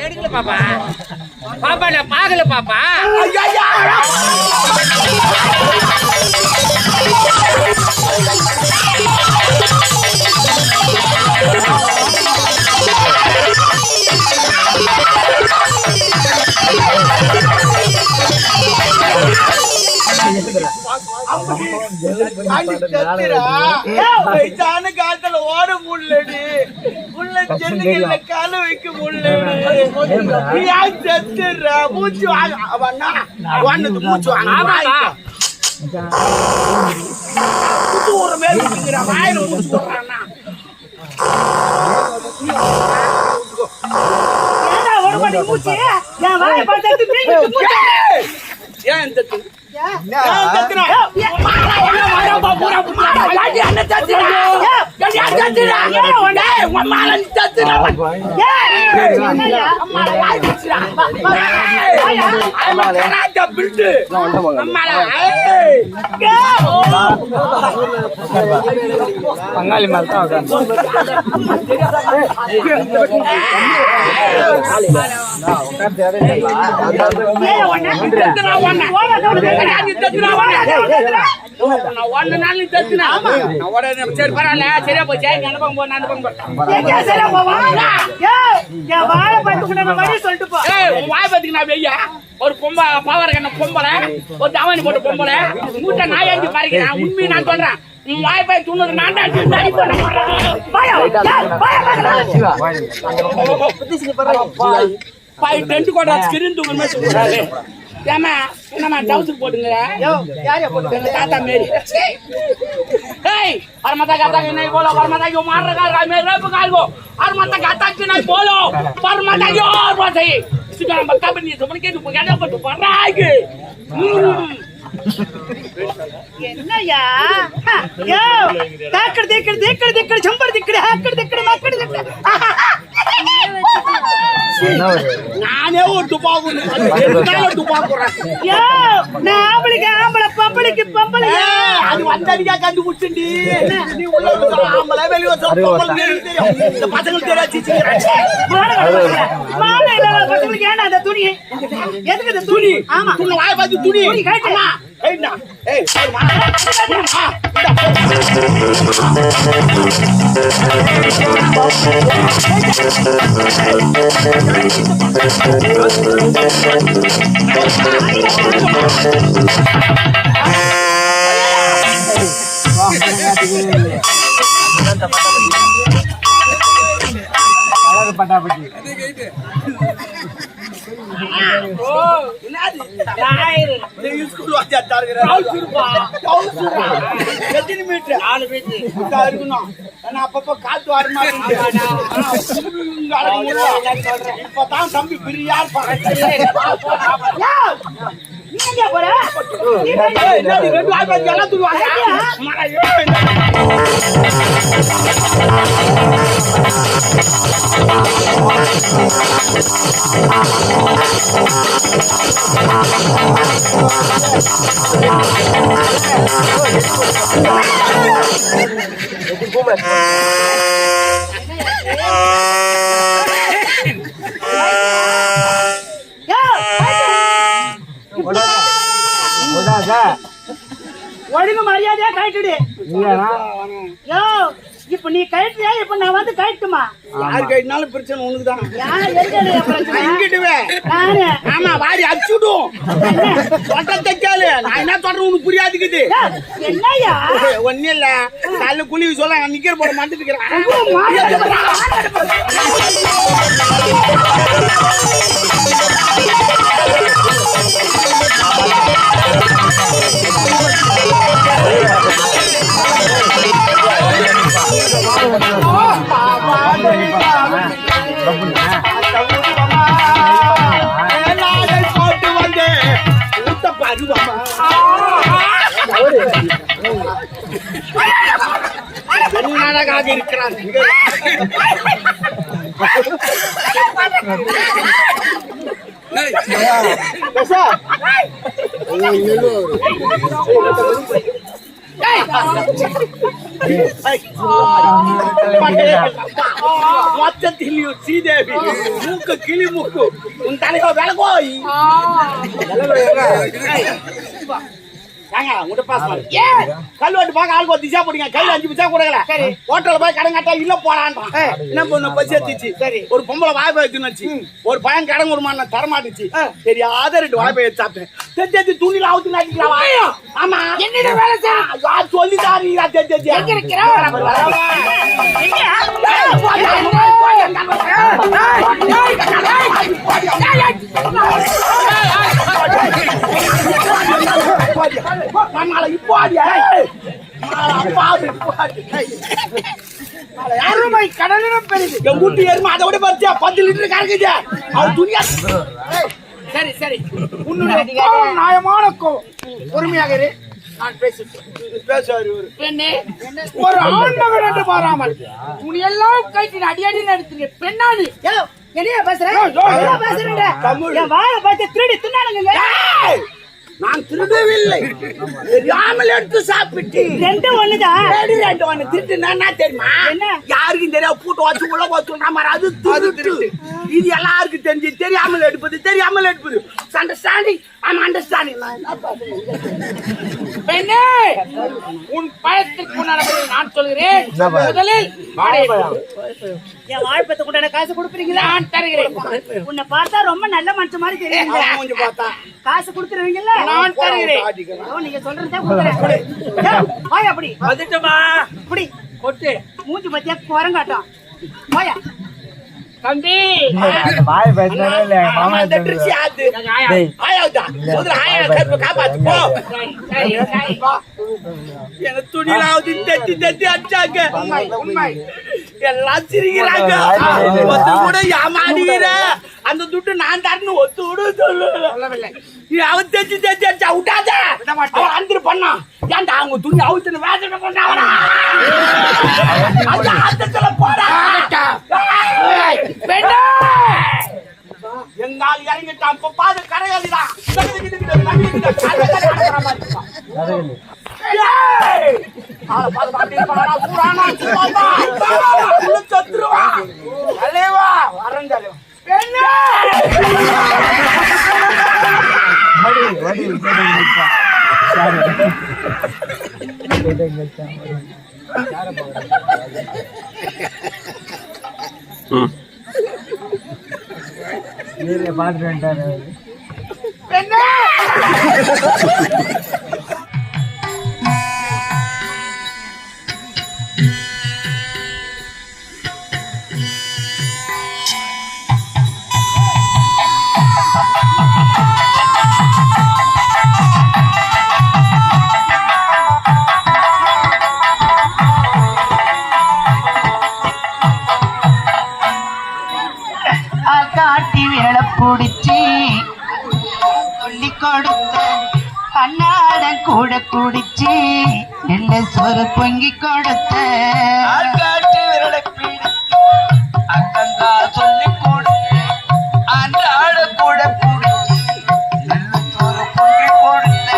எடுக்கல பாப்பா. பாப்பா நான் பாக்கல பாப்பா. காலத்துல ஓட முடியலடி உள்ள சென்னைகள்ல கால வைக்க முடியல செத்துறா மூச்சு வாங்க மூச்சு வாங்க ஒரு மேல வாயில மூச்சு போடுறான்னா ஏன் பங்காளி மாதிரி சரியா போச்சு ஒரு பொம்பை பாவர கண்ண பொம்பளை ஒரு தாவணி போட்ட பொம்பளை மூட்டை நாய் அஞ்சு பறிக்கிறேன் உண்மையை நான் சொல்றேன் வாய்ப்பாய் துண்ணூறு நான் பாய் டென்ட் கோட்டா ஸ்கிரீன் தூங்க ஏமா என்னம்மா டவுசர் போட்டுங்க தாத்தா மாரி और माता कहता कि नहीं बोलो और माता क्यों मार रखा है मेरे रब काल को और माता कहता कि नहीं बोलो पर माता क्यों और बात है इसी कारण बता भी नहीं समझ के तू क्या ना तू पढ़ रहा है के என்னையா யோ தாக்கட தேக்கட ஜம்பர் திக்கட ஹாக்கட திக்கட மக்கட திக்கட நானே ஒரு துப்பாக்கு நான் துப்பாக்குறேன் யோ நான் ஆம்பளை பம்பளைக்கு அது வந்தடியா கண்டுபிடிச்சண்டி நீ உள்ள ஆம்பளை வெளிய சொப்பல் இந்த பசங்க தெரியாச்சு மாலை இல்ல பசங்களுக்கு ஏன்னா அந்த துணி எதுக்கு இந்த துணி ஆமா துணி வாய் பாத்து துணி கேட்டா ஏய்டா ஏய் பட்டாபட்டி ஸ்கூல் வாத்தியார் எத்தனை மீட்டர் 4 மீட்டர் இருக்கணும் அப்பப்ப காத்து வரமா இப்பதான் தம்பி பிரியார் நீங்க போற ரெண்டு ஆள் எல்லாம் துருவாங்க ஒழுங்கு மரியாதையா கழட்டுடு யோ இப்ப நீ கழட்டியா இப்ப நான் வந்து கழட்டுமா யாரு கழட்டினாலும் பிரச்சனை உனக்குதான் யார் எங்க பிரச்சனை இங்கிட்டுவேன் ஆமா வாடி அடிச்சுடும் சொட்டத்தை கேளு நான் என்ன சொல்றேன் உனக்கு புரியாதுக்குது என்னையா ஒன்னும் இல்ல நல்ல குழி சொல்ல நிக்கிற போட மாட்டுக்கிறேன் போட்டு வந்து ஊத்த பருவமா நாடகாக இருக்கிறார் மொத்தத்தில் ஸ்ரீதேவி மூக்கு கிளி மூக்கு உன் தலைவா விலகோய் கல்வெட்டு பார்க்க ஆளுக்கு ஒரு திசா போடுங்க கையில 5 பைசா கொடுக்கல ஹோட்டல்ல போய் கடன் கட்டா இல்ல போறான்றான் என்ன பொண்ணு பசி எடுத்துச்சு சரி ஒரு பொம்பளை வாய்ப்பை எடுத்துச்சு ஒரு பையன் கடன் ஒரு மாதிரி தரமாட்டுச்சு தெரியாத 2 வாய்ப்பை எடுத்து சாப்பிட்டேன் தெத்தி துணியில அவுத்து நாட்டிக்கலாம் ஆமா என்னடா வேலை செய்ய சொல்லிட்டாரு தெத்தி எங்க இருக்கிற அருமை கடலிடம் பெரிது என் வீட்டு எருமை அதை விட பறிச்சா 10 லிட்டர் கறக்குது அவன் துணியா சரி சரி உன்னுடைய நியாயமான கோவம் பொறுமையாக இரு நான் பேசுவாரு பெண்ணே ஒரு ஆண்மகன் என்று பாராமல் உன் எல்லாம் கைட்டு அடியடி நடத்துங்க பெண்ணாளி என்னைய பேசுறேன் என் வாழை பார்த்து திருடி தின்னானுங்க நான் திருடவில்லை தெரியாமல் எடுத்து சாப்பிட்டு 2 ஒண்ணுதான் 2 ஒண்ணு திருட்டு என்ன தெரியுமா என்ன? யாருக்கும் தெரியாது பூட்டு வச்சு உள்ள வச்சு அது திருட்டு இது எல்லாருக்கும் தெரிஞ்சு தெரியாமல் எடுப்பது அண்டர்ஸ்டாண்டிங் ஐம் அண்டர்ஸ்டாண்டிங் பெண்ணே உன் பயத்திற்கு நடப்பதை நான் சொல்கிறேன் முதலில் என் வாழ்ப்பத்தை கூட காசு கொடுப்பீங்களா நான் தருகிறேன் உன்னை பார்த்தா ரொம்ப நல்ல மனுஷன் மாதிரி தெரியுங்க கொஞ்சம் பார்த்தா காசு கொடுத்துருவீங்கல்ல நான் தருகிறேன் நீங்க சொல்றதே கொடுக்குறேன் வாய் அப்படி வந்துட்டுமா இப்படி கொட்டு மூஞ்சி பத்தியா குரங்காட்டம் வாயா தம்பி வாய் பேசுறதே இல்ல மாமா அந்த ட்ரெஸ் யாரு டேய் ஆயாடா முதல்ல ஆயா கற்ப காப்பாத்து போ என்ன துணிலாவது தட்டி அடிச்சாங்க எல்லாம் சிரிக்கிறாங்க ஒத்து கூட ஏமாடுகிற அந்த துட்டு நான் தரணும் ஒத்து விடு சொல்லவில்லை அவன் தட்டி அடிச்சா விட்டாத அவன் அந்திரு பண்ணா ஏன்டா அவங்க துணி அவுத்துன்னு வேதனை பண்ணாவடா அந்த ஆத்தத்துல போடா எங்கால் இறங்கிட்டான் இப்ப பாது கரையாளிடா வடி வடி நீங்க பாத்துட்டு வந்துட்டாரு காட்டி விரல பிடிச்சி சொல்லி கொடுத்த கண்ணாட கூட குடிச்சு நெல்ல சொரு பொங்கி கொடுத்த காட்டி விரல அக்கங்கா சொல்லி கொடுத்த அன்றாட கூட குடிச்சு நெல்ல சொரு பொங்கி கொடுத்த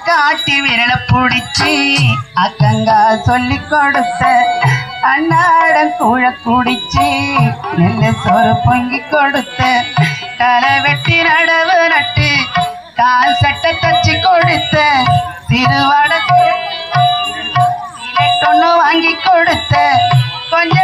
காட்டி விரல பிடிச்சி அக்கங்கா சொல்லி கொடுத்த அன்னாடம் கூழ குடிச்சு நெல்ல சோறு பொங்கி கொடுத்த களை வெட்டி நடவு நட்டு கால் சட்டை தச்சு கொடுத்த சிறுவாட சிலட்டொன்னு வாங்கி கொடுத்த கொஞ்ச